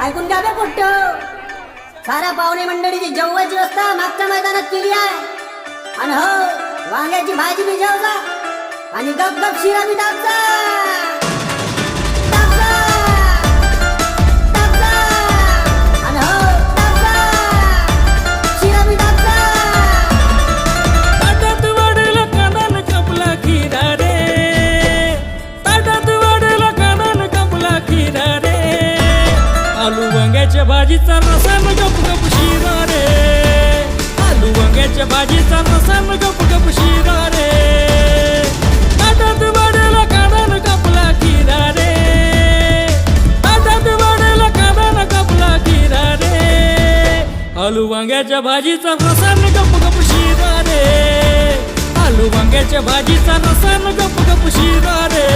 ऐकून घ्या बे पोट्ट, साऱ्या पाहुणे मंडळीची जेवणाची व्यवस्था मागच्या मैदानात केली आहे। आणि हो, वांग्याची भाजी बी जेवजा आणि गप गप शिरा बी टाकजा। आलू वांग्याच्या भाजीचा रसा न गप गप शिरा रे, आलू वांग्याच्या भाजीचा रसा न गप गप शिरा रे, ताटात वाढेला कांदा न कापला खिरा रे, ताटात वाढेला कांदा न कापला खिरा रे, आलू वांग्याच्या भाजीचा रसा न गप गप शिरा रे, आलू वांग्याच्या भाजीचा रसा न गप गप शिरा रे।